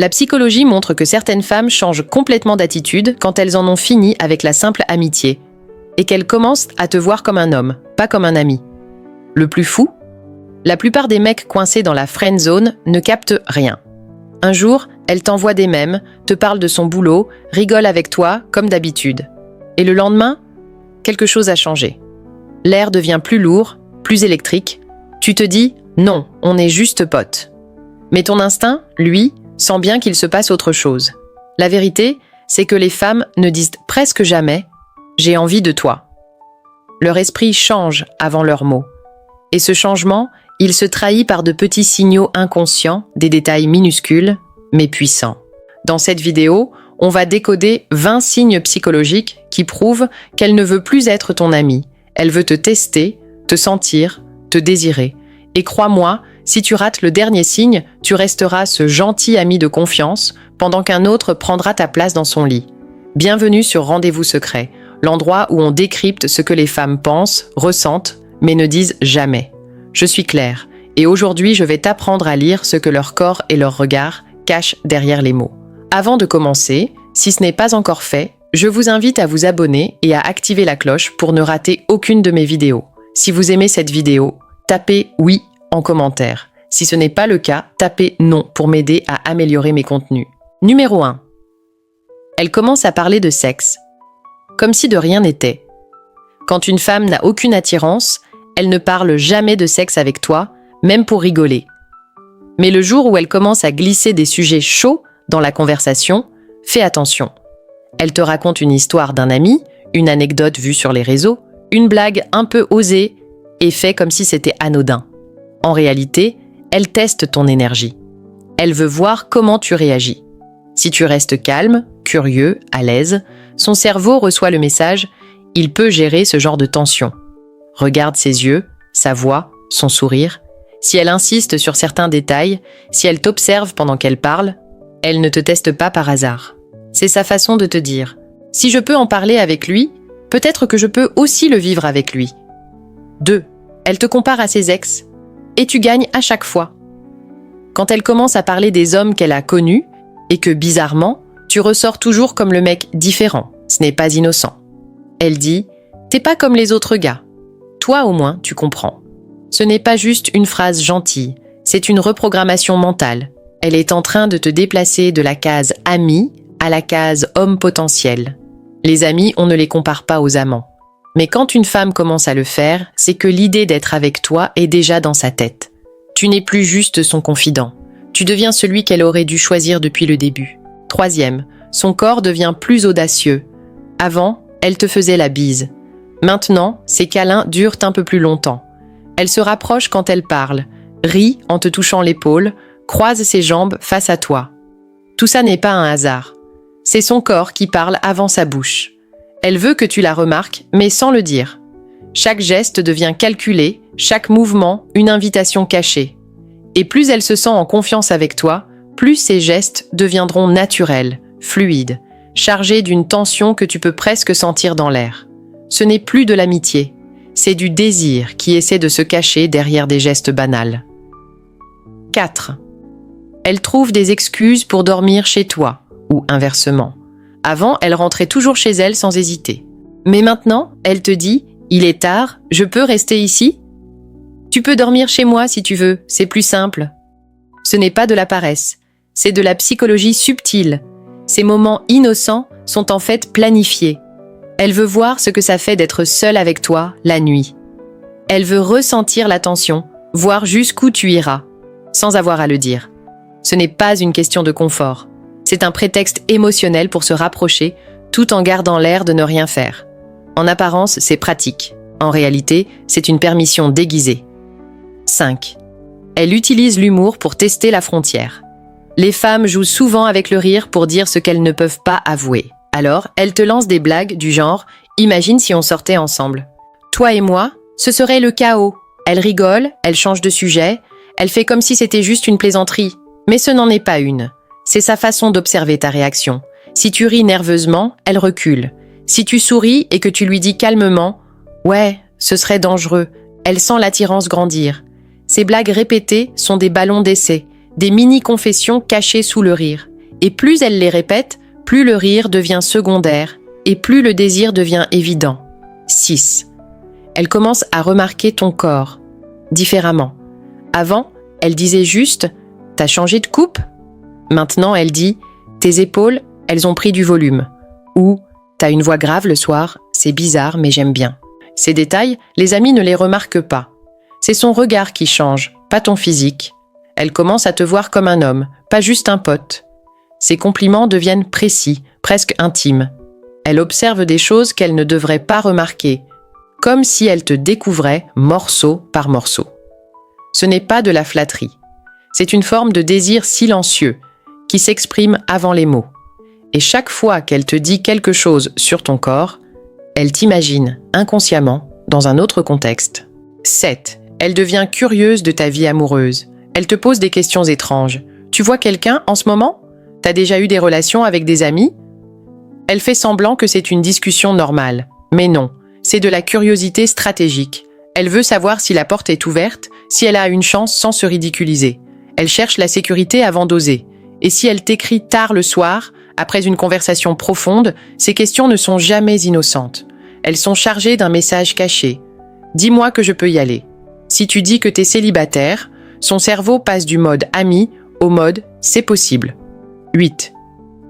La psychologie montre que certaines femmes changent complètement d'attitude quand elles en ont fini avec la simple amitié et qu'elles commencent à te voir comme un homme, pas comme un ami. Le plus fou, la plupart des mecs coincés dans la friend zone ne captent rien. Un jour, elle t'envoie des mèmes, te parle de son boulot, rigole avec toi comme d'habitude. Et le lendemain, quelque chose a changé. L'air devient plus lourd, plus électrique. Tu te dis « non, on est juste potes ». Mais ton instinct, lui, sent bien qu'il se passe autre chose. La vérité, c'est que les femmes ne disent presque jamais « j'ai envie de toi ». Leur esprit change avant leurs mots. Et ce changement, il se trahit par de petits signaux inconscients, des détails minuscules, mais puissants. Dans cette vidéo, on va décoder 20 signes psychologiques qui prouvent qu'elle ne veut plus être ton amie. Elle veut te tester, te sentir, te désirer. Et crois-moi, si tu rates le dernier signe, tu resteras ce gentil ami de confiance pendant qu'un autre prendra ta place dans son lit. Bienvenue sur Rendez-vous Secret, l'endroit où on décrypte ce que les femmes pensent, ressentent, mais ne disent jamais. Je suis Claire, et aujourd'hui je vais t'apprendre à lire ce que leur corps et leur regard cachent derrière les mots. Avant de commencer, si ce n'est pas encore fait, je vous invite à vous abonner et à activer la cloche pour ne rater aucune de mes vidéos. Si vous aimez cette vidéo, tapez « oui » en commentaire. Si ce n'est pas le cas, tapez « non » pour m'aider à améliorer mes contenus. Numéro 1. Elle commence à parler de sexe, comme si de rien n'était. Quand une femme n'a aucune attirance, elle ne parle jamais de sexe avec toi, même pour rigoler. Mais le jour où elle commence à glisser des sujets chauds dans la conversation, fais attention. Elle te raconte une histoire d'un ami, une anecdote vue sur les réseaux, une blague un peu osée et fait comme si c'était anodin. En réalité, elle teste ton énergie. Elle veut voir comment tu réagis. Si tu restes calme, curieux, à l'aise, son cerveau reçoit le message « il peut gérer ce genre de tension ». Regarde ses yeux, sa voix, son sourire. Si elle insiste sur certains détails, si elle t'observe pendant qu'elle parle, elle ne te teste pas par hasard. C'est sa façon de te dire « si je peux en parler avec lui, peut-être que je peux aussi le vivre avec lui ». 2. Elle te compare à ses ex et tu gagnes à chaque fois. Quand elle commence à parler des hommes qu'elle a connus et que, bizarrement, tu ressors toujours comme le mec différent, ce n'est pas innocent. Elle dit « t'es pas comme les autres gars ». Toi au moins, tu comprends. Ce n'est pas juste une phrase gentille, c'est une reprogrammation mentale. Elle est en train de te déplacer de la case « ami » à la case « homme potentiel ». Les amis, on ne les compare pas aux amants. Mais quand une femme commence à le faire, c'est que l'idée d'être avec toi est déjà dans sa tête. Tu n'es plus juste son confident. Tu deviens celui qu'elle aurait dû choisir depuis le début. 3. Son corps devient plus audacieux. Avant, elle te faisait la bise. Maintenant, ses câlins durent un peu plus longtemps. Elle se rapproche quand elle parle, rit en te touchant l'épaule, croise ses jambes face à toi. Tout ça n'est pas un hasard. C'est son corps qui parle avant sa bouche. Elle veut que tu la remarques, mais sans le dire. Chaque geste devient calculé, chaque mouvement, une invitation cachée. Et plus elle se sent en confiance avec toi, plus ses gestes deviendront naturels, fluides, chargés d'une tension que tu peux presque sentir dans l'air. Ce n'est plus de l'amitié, c'est du désir qui essaie de se cacher derrière des gestes banals. 4. Elle trouve des excuses pour dormir chez toi, ou inversement. Avant, elle rentrait toujours chez elle sans hésiter. Mais maintenant, elle te dit « il est tard, je peux rester ici ?» Tu peux dormir chez moi si tu veux, c'est plus simple. Ce n'est pas de la paresse, c'est de la psychologie subtile. Ces moments innocents sont en fait planifiés. Elle veut voir ce que ça fait d'être seule avec toi la nuit. Elle veut ressentir la tension, voir jusqu'où tu iras, sans avoir à le dire. Ce n'est pas une question de confort. C'est un prétexte émotionnel pour se rapprocher, tout en gardant l'air de ne rien faire. En apparence, c'est pratique. En réalité, c'est une permission déguisée. 5. Elle utilise l'humour pour tester la frontière. Les femmes jouent souvent avec le rire pour dire ce qu'elles ne peuvent pas avouer. Alors, elle te lance des blagues du genre « imagine si on sortait ensemble ». Toi et moi, ce serait le chaos. Elle rigole, elle change de sujet, elle fait comme si c'était juste une plaisanterie. Mais ce n'en est pas une. C'est sa façon d'observer ta réaction. Si tu ris nerveusement, elle recule. Si tu souris et que tu lui dis calmement « ouais, ce serait dangereux », elle sent l'attirance grandir. Ces blagues répétées sont des ballons d'essai, des mini-confessions cachées sous le rire. Et plus elle les répète, plus le rire devient secondaire et plus le désir devient évident. 6. Elle commence à remarquer ton corps différemment. Avant, elle disait juste « T'as changé de coupe ?» Maintenant, elle dit « Tes épaules, elles ont pris du volume » ou « T'as une voix grave le soir, c'est bizarre mais j'aime bien ». Ces détails, les amis ne les remarquent pas. C'est son regard qui change, pas ton physique. Elle commence à te voir comme un homme, pas juste un pote. Ses compliments deviennent précis, presque intimes. Elle observe des choses qu'elle ne devrait pas remarquer, comme si elle te découvrait morceau par morceau. Ce n'est pas de la flatterie. C'est une forme de désir silencieux qui s'exprime avant les mots. Et chaque fois qu'elle te dit quelque chose sur ton corps, elle t'imagine inconsciemment dans un autre contexte. 7. Elle devient curieuse de ta vie amoureuse. Elle te pose des questions étranges. Tu vois quelqu'un en ce moment ? T'as déjà eu des relations avec des amis ? Elle fait semblant que c'est une discussion normale. Mais non, c'est de la curiosité stratégique. Elle veut savoir si la porte est ouverte, si elle a une chance sans se ridiculiser. Elle cherche la sécurité avant d'oser. Et si elle t'écrit tard le soir, après une conversation profonde, ces questions ne sont jamais innocentes. Elles sont chargées d'un message caché. Dis-moi que je peux y aller. Si tu dis que t'es célibataire, son cerveau passe du mode ami au mode c'est possible. 8.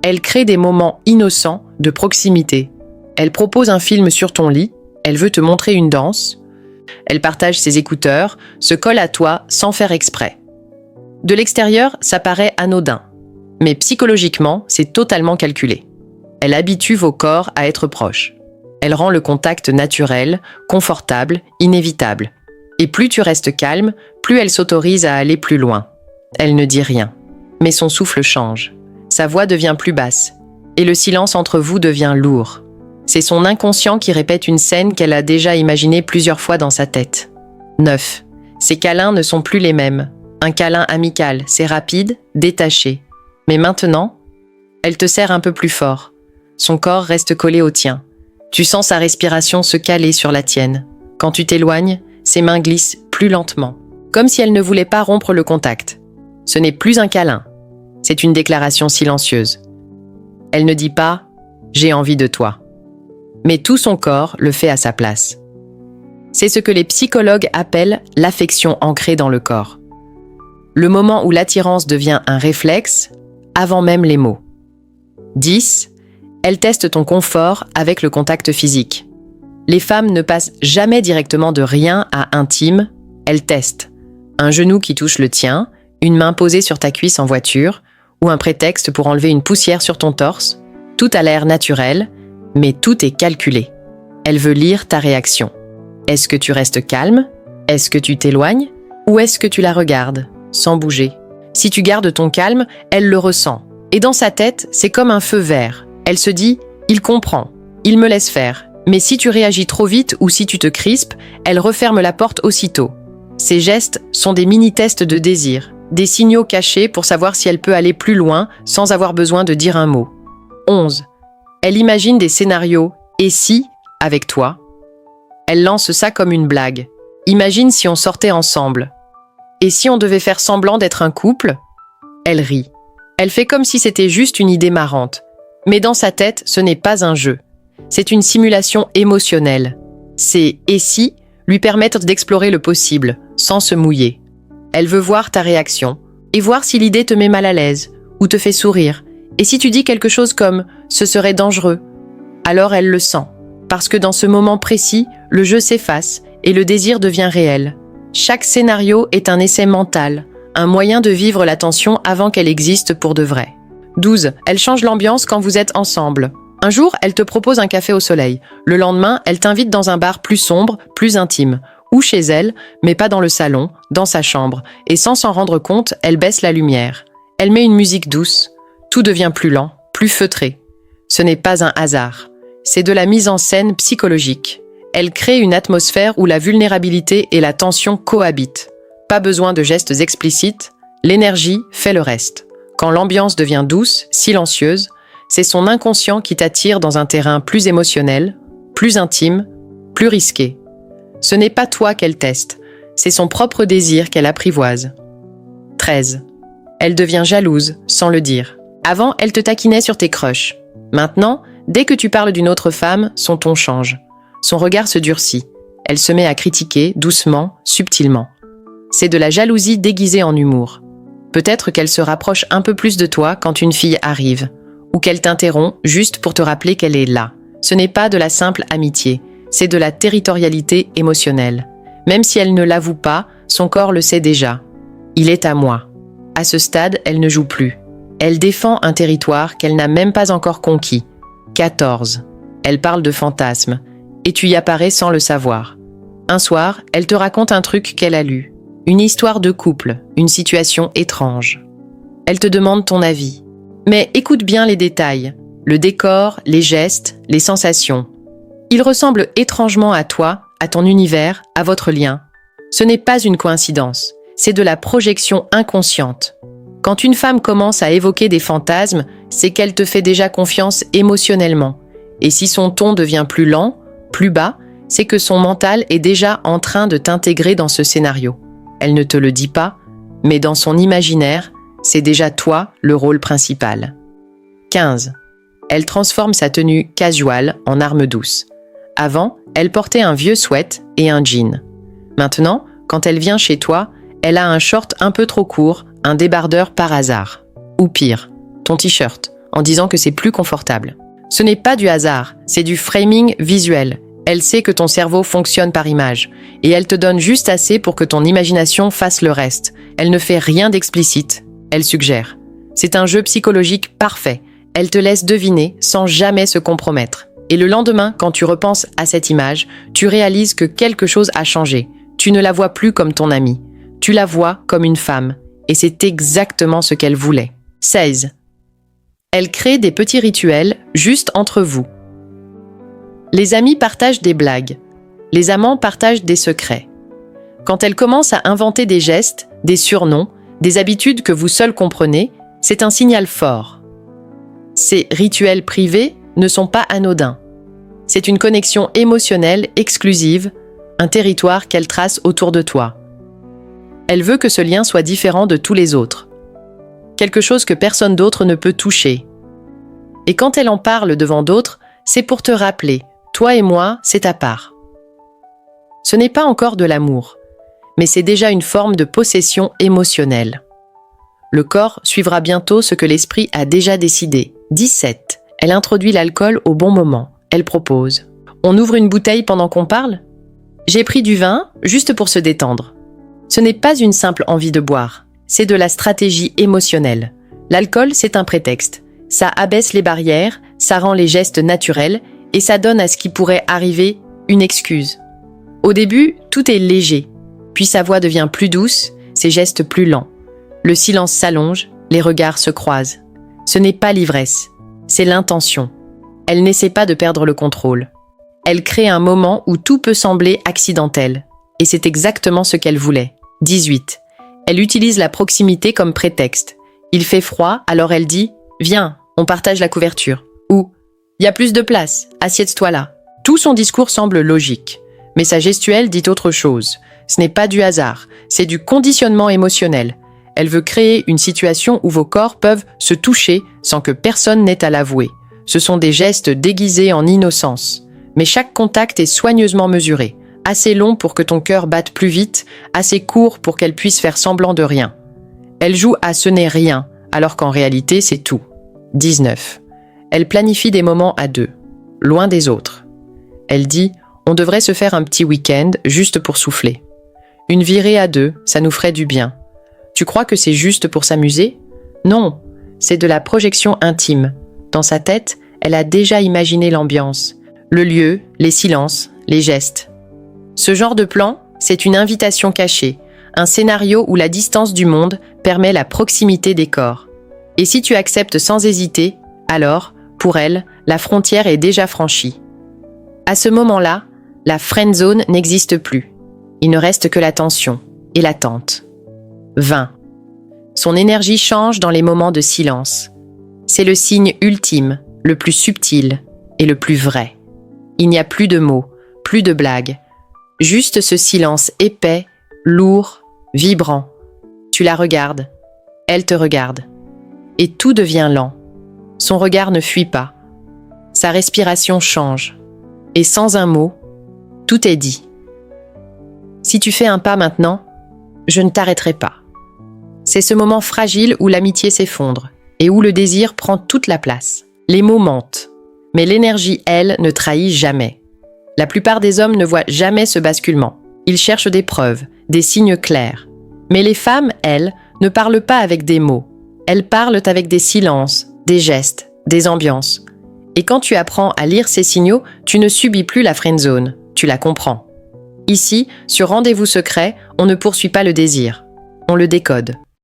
Elle crée des moments innocents de proximité. Elle propose un film sur ton lit, elle veut te montrer une danse, elle partage ses écouteurs, se colle à toi sans faire exprès. De l'extérieur, ça paraît anodin, mais psychologiquement, c'est totalement calculé. Elle habitue vos corps à être proches. Elle rend le contact naturel, confortable, inévitable. Et plus tu restes calme, plus elle s'autorise à aller plus loin. Elle ne dit rien, mais son souffle change. Sa voix devient plus basse, et le silence entre vous devient lourd. C'est son inconscient qui répète une scène qu'elle a déjà imaginée plusieurs fois dans sa tête. 9. Ses câlins ne sont plus les mêmes. Un câlin amical, c'est rapide, détaché. Mais maintenant, elle te serre un peu plus fort. Son corps reste collé au tien. Tu sens sa respiration se caler sur la tienne. Quand tu t'éloignes, ses mains glissent plus lentement, comme si elle ne voulait pas rompre le contact. Ce n'est plus un câlin, c'est une déclaration silencieuse. Elle ne dit pas « j'ai envie de toi », mais tout son corps le fait à sa place. C'est ce que les psychologues appellent l'affection ancrée dans le corps. Le moment où l'attirance devient un réflexe, avant même les mots. 10. Elle teste ton confort avec le contact physique. Les femmes ne passent jamais directement de rien à intime, elles testent. Un genou qui touche le tien, une main posée sur ta cuisse en voiture, ou un prétexte pour enlever une poussière sur ton torse. Tout a l'air naturel, mais tout est calculé. Elle veut lire ta réaction. Est-ce que tu restes calme ? Est-ce que tu t'éloignes ? Ou est-ce que tu la regardes, sans bouger ? Si tu gardes ton calme, elle le ressent. Et dans sa tête, c'est comme un feu vert. Elle se dit « il comprend, il me laisse faire ». Mais si tu réagis trop vite ou si tu te crispes, elle referme la porte aussitôt. Ces gestes sont des mini-tests de désir, des signaux cachés pour savoir si elle peut aller plus loin sans avoir besoin de dire un mot. 11. Elle imagine des scénarios « et si » avec toi. Elle lance ça comme une blague. Imagine si on sortait ensemble. Et si on devait faire semblant d'être un couple ? Elle rit. Elle fait comme si c'était juste une idée marrante. Mais dans sa tête, ce n'est pas un jeu. C'est une simulation émotionnelle. Ces « et si » lui permettent d'explorer le possible, sans se mouiller. Elle veut voir ta réaction, et voir si l'idée te met mal à l'aise, ou te fait sourire. Et si tu dis quelque chose comme « ce serait dangereux », alors elle le sent. Parce que dans ce moment précis, le jeu s'efface, et le désir devient réel. Chaque scénario est un essai mental, un moyen de vivre la tension avant qu'elle existe pour de vrai. 12. Elle change l'ambiance quand vous êtes ensemble. Un jour, elle te propose un café au soleil. Le lendemain, elle t'invite dans un bar plus sombre, plus intime. Ou chez elle, mais pas dans le salon, dans sa chambre. Et sans s'en rendre compte, elle baisse la lumière. Elle met une musique douce. Tout devient plus lent, plus feutré. Ce n'est pas un hasard. C'est de la mise en scène psychologique. Elle crée une atmosphère où la vulnérabilité et la tension cohabitent. Pas besoin de gestes explicites, l'énergie fait le reste. Quand l'ambiance devient douce, silencieuse, c'est son inconscient qui t'attire dans un terrain plus émotionnel, plus intime, plus risqué. Ce n'est pas toi qu'elle teste, c'est son propre désir qu'elle apprivoise. 13. Elle devient jalouse, sans le dire. Avant, elle te taquinait sur tes crushs. Maintenant, dès que tu parles d'une autre femme, son ton change. Son regard se durcit. Elle se met à critiquer, doucement, subtilement. C'est de la jalousie déguisée en humour. Peut-être qu'elle se rapproche un peu plus de toi quand une fille arrive, ou qu'elle t'interrompt juste pour te rappeler qu'elle est là. Ce n'est pas de la simple amitié, c'est de la territorialité émotionnelle. Même si elle ne l'avoue pas, son corps le sait déjà. Il est à moi. À ce stade, elle ne joue plus. Elle défend un territoire qu'elle n'a même pas encore conquis. 14. Elle parle de fantasmes, et tu y apparais sans le savoir. Un soir, elle te raconte un truc qu'elle a lu. Une histoire de couple, une situation étrange. Elle te demande ton avis. Mais écoute bien les détails, le décor, les gestes, les sensations. Ils ressemblent étrangement à toi, à ton univers, à votre lien. Ce n'est pas une coïncidence, c'est de la projection inconsciente. Quand une femme commence à évoquer des fantasmes, c'est qu'elle te fait déjà confiance émotionnellement. Et si son ton devient plus lent, plus bas, c'est que son mental est déjà en train de t'intégrer dans ce scénario. Elle ne te le dit pas, mais dans son imaginaire, c'est déjà toi le rôle principal. 15. Elle transforme sa tenue casual en arme douce. Avant, elle portait un vieux sweat et un jean. Maintenant, quand elle vient chez toi, elle a un short un peu trop court, un débardeur par hasard. Ou pire, ton t-shirt, en disant que c'est plus confortable. Ce n'est pas du hasard, c'est du framing visuel. Elle sait que ton cerveau fonctionne par image, et elle te donne juste assez pour que ton imagination fasse le reste. Elle ne fait rien d'explicite, elle suggère. C'est un jeu psychologique parfait. Elle te laisse deviner sans jamais se compromettre. Et le lendemain, quand tu repenses à cette image, tu réalises que quelque chose a changé. Tu ne la vois plus comme ton amie. Tu la vois comme une femme. Et c'est exactement ce qu'elle voulait. 16. Elle crée des petits rituels juste entre vous. Les amis partagent des blagues. Les amants partagent des secrets. Quand elle commence à inventer des gestes, des surnoms, des habitudes que vous seuls comprenez, c'est un signal fort. Ces rituels privés ne sont pas anodins. C'est une connexion émotionnelle exclusive, un territoire qu'elle trace autour de toi. Elle veut que ce lien soit différent de tous les autres. Quelque chose que personne d'autre ne peut toucher. Et quand elle en parle devant d'autres, c'est pour te rappeler, toi et moi, c'est à part. Ce n'est pas encore de l'amour, mais c'est déjà une forme de possession émotionnelle. Le corps suivra bientôt ce que l'esprit a déjà décidé. 17. Elle introduit l'alcool au bon moment. Elle propose. On ouvre une bouteille pendant qu'on parle ? J'ai pris du vin, juste pour se détendre. Ce n'est pas une simple envie de boire, c'est de la stratégie émotionnelle. L'alcool, c'est un prétexte. Ça abaisse les barrières, ça rend les gestes naturels et ça donne à ce qui pourrait arriver une excuse. Au début, tout est léger, puis sa voix devient plus douce, ses gestes plus lents. Le silence s'allonge, les regards se croisent. Ce n'est pas l'ivresse, c'est l'intention. Elle n'essaie pas de perdre le contrôle. Elle crée un moment où tout peut sembler accidentel. Et c'est exactement ce qu'elle voulait. 18. Elle utilise la proximité comme prétexte. Il fait froid, alors elle dit « Viens, on partage la couverture » ou « Il y a plus de place, assieds-toi là ». Tout son discours semble logique. Mais sa gestuelle dit autre chose. Ce n'est pas du hasard, c'est du conditionnement émotionnel. Elle veut créer une situation où vos corps peuvent se toucher sans que personne n'ait à l'avouer. Ce sont des gestes déguisés en innocence. Mais chaque contact est soigneusement mesuré. Assez long pour que ton cœur batte plus vite, assez court pour qu'elle puisse faire semblant de rien. Elle joue à ce n'est rien, alors qu'en réalité c'est tout. 19. Elle planifie des moments à deux, loin des autres. Elle dit « On devrait se faire un petit week-end juste pour souffler. Une virée à deux, ça nous ferait du bien. Tu crois que c'est juste pour s'amuser ? Non, c'est de la projection intime. Dans sa tête, elle a déjà imaginé l'ambiance, le lieu, les silences, les gestes. Ce genre de plan, c'est une invitation cachée, un scénario où la distance du monde permet la proximité des corps. Et si tu acceptes sans hésiter, alors, pour elle, la frontière est déjà franchie. À ce moment-là, la friend zone n'existe plus. Il ne reste que la tension et l'attente. 20. Son énergie change dans les moments de silence. C'est le signe ultime, le plus subtil et le plus vrai. Il n'y a plus de mots, plus de blagues. Juste ce silence épais, lourd, vibrant. Tu la regardes, elle te regarde. et tout devient lent. Son regard ne fuit pas. Sa respiration change. Et sans un mot, tout est dit. Si tu fais un pas maintenant, je ne t'arrêterai pas. C'est ce moment fragile où l'amitié s'effondre et où le désir prend toute la place. Les mots mentent, mais l'énergie, elle, ne trahit jamais. La plupart des hommes ne voient jamais ce basculement. Ils cherchent des preuves, des signes clairs. Mais les femmes, elles, ne parlent pas avec des mots. Elles parlent avec des silences, des gestes, des ambiances. Et quand tu apprends à lire ces signaux, tu ne subis plus la friendzone, tu la comprends. Ici, sur Rendez-vous secret, on ne poursuit pas le désir, on le décode.